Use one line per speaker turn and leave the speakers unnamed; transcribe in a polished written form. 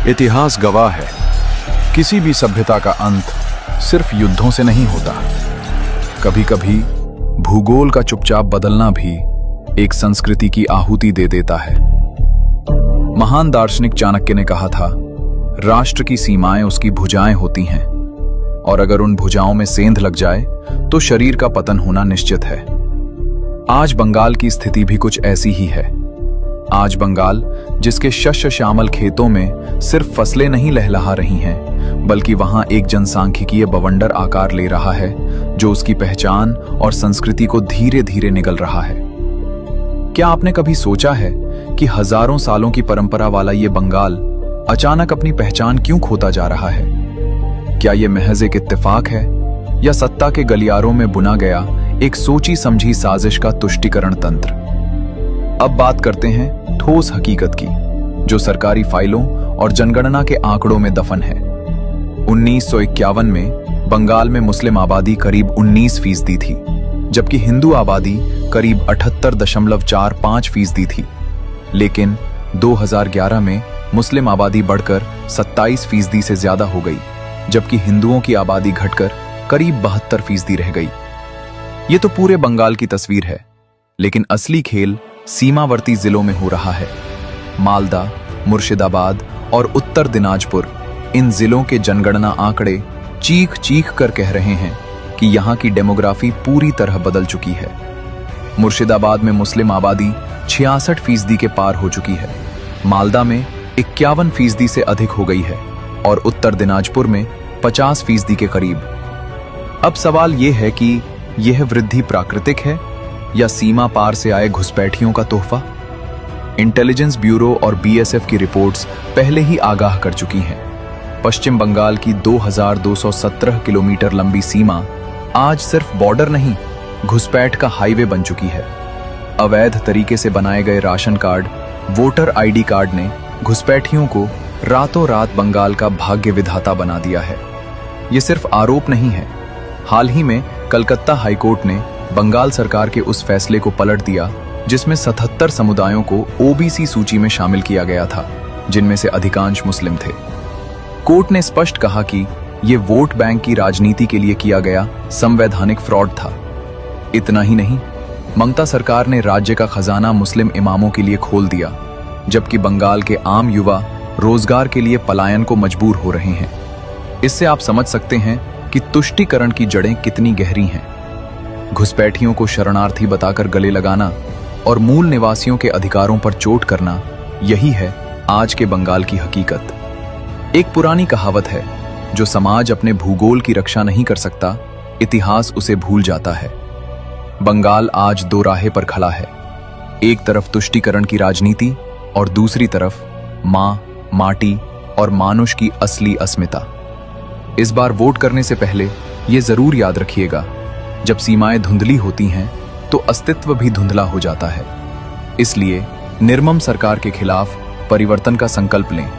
इतिहास गवाह है, किसी भी सभ्यता का अंत सिर्फ युद्धों से नहीं होता। कभी कभी भूगोल का चुपचाप बदलना भी एक संस्कृति की आहुति दे देता है। महान दार्शनिक चाणक्य ने कहा था, राष्ट्र की सीमाएं उसकी भुजाएं होती हैं, और अगर उन भुजाओं में सेंध लग जाए तो शरीर का पतन होना निश्चित है। आज बंगाल की स्थिति भी कुछ ऐसी ही है। आज बंगाल, जिसके शस्य श्यामल खेतों में सिर्फ फसलें नहीं लहलहा रही हैं, बल्कि वहां एक जनसांख्यिकीय बवंडर आकार ले रहा है, जो उसकी पहचान और संस्कृति को धीरे धीरे निगल रहा है। क्या आपने कभी सोचा है कि हजारों सालों की परंपरा वाला ये बंगाल अचानक अपनी पहचान क्यों खोता जा रहा है? क्या ये महज एक इत्तेफाक है, या सत्ता के गलियारों में बुना गया एक सोची समझी साजिश का तुष्टीकरण तंत्र? अब बात करते हैं ठोस हकीकत की, जो सरकारी फाइलों और जनगणना के आंकड़ों में दफन है। 1951 में बंगाल में मुस्लिम आबादी करीब 19% थी, जबकि हिंदू आबादी करीब 78.45% थी। लेकिन 2011 में मुस्लिम आबादी बढ़कर 27% से ज्यादा हो गई, जबकि हिंदुओं की आबादी घटकर करीब 72% रह गई। ये तो पूरे बंगाल की तस्वीर है, लेकिन असली खेल सीमावर्ती जिलों में हो रहा है। मालदा, मुर्शिदाबाद और उत्तर दिनाजपुर, इन जिलों के जनगणना आंकड़े चीख चीख कर कह रहे हैं कि यहां की डेमोग्राफी पूरी तरह बदल चुकी है। मुर्शिदाबाद में मुस्लिम आबादी 66% के पार हो चुकी है, मालदा में 51% से अधिक हो गई है, और उत्तर दिनाजपुर में 50% के करीब। अब सवाल यह है कि यह वृद्धि प्राकृतिक है या सीमा पार से आए घुसपैठियों का तोहफा? इंटेलिजेंस ब्यूरो और बीएसएफ की रिपोर्ट्स पहले ही आगाह कर चुकी हैं। पश्चिम बंगाल की 2217 किलोमीटर लंबी सीमा आज सिर्फ बॉर्डर नहीं, घुसपैठ का हाईवे बन चुकी है। अवैध तरीके से बनाए गए ration card, voter ID card ने घुसपैठियों को रातों रात बंगाल का भाग्य विधाता बना दिया है। ये सिर्फ आरोप नहीं है। हाल ही में कलकत्ता हाईकोर्ट ने बंगाल सरकार के उस फैसले को पलट दिया जिसमें 77 समुदायों को ओबीसी सूची में शामिल किया गया था, जिनमें से अधिकांश मुस्लिम थे। कोर्ट ने स्पष्ट कहा कि यह वोट बैंक की राजनीति के लिए किया गया संवैधानिक फ्रॉड था। इतना ही नहीं, ममता सरकार ने राज्य का खजाना मुस्लिम इमामों के लिए खोल दिया, जबकि बंगाल के आम युवा रोजगार के लिए पलायन को मजबूर हो रहे हैं। इससे आप समझ सकते हैं कि तुष्टीकरण की जड़ें कितनी गहरी हैं। घुसपैठियों को शरणार्थी बताकर गले लगाना और मूल निवासियों के अधिकारों पर चोट करना, यही है आज के बंगाल की हकीकत। एक पुरानी कहावत है, जो समाज अपने भूगोल की रक्षा नहीं कर सकता, इतिहास उसे भूल जाता है। बंगाल आज दो राहे पर खड़ा है। एक तरफ तुष्टीकरण की राजनीति और दूसरी तरफ मां, माटी और मानुष की असली अस्मिता। इस बार वोट करने से पहले यह जरूर याद रखिएगा, जब सीमाएं धुंधली होती हैं तो अस्तित्व भी धुंधला हो जाता है। इसलिए निर्मम सरकार के खिलाफ परिवर्तन का संकल्प लें।